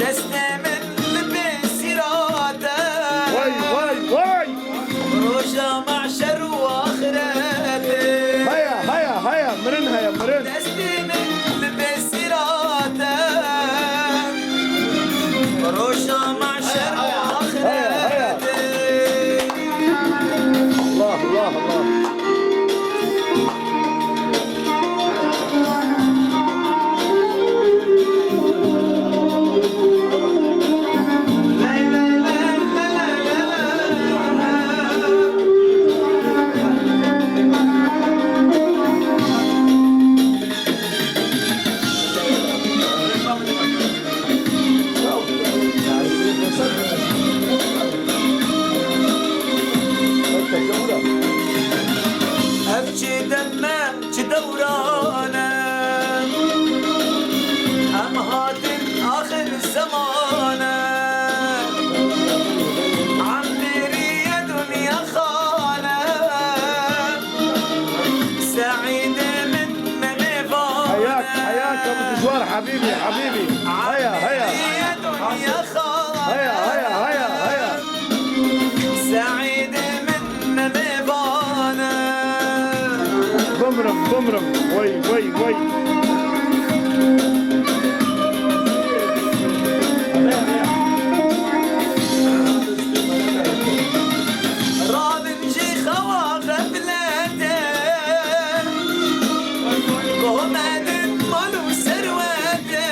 دستمن بسراته Vay vay vay. روجا معشر واخرته Haya haya haya mırın haya mırın. دستمن بسراته روجا معشر واخرته Allah Allah Allah. أبكي دمك دورانا أم هاتم آخر الزمانة عمري يا دنيا خانة سعيدة من Hayak نفانا hayak Abu Dişvar habibi habibi. Haya haya. يا دنيا خانة Haya haya haya haya. سعيدة من نفانا Bımrım bımrım. Vay vay vay. رابنجي خوا غفلته قومد مالو سروته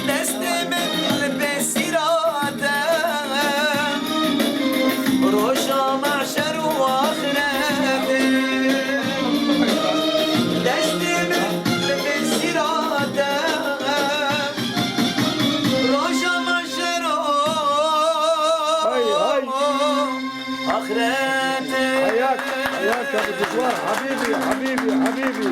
دست من بسيراته روشا معشر واخرته دست من بسيراته روشا معشر Hay hay. آخرته Hayak hayak Abu Dişvar habibi habibi habibi.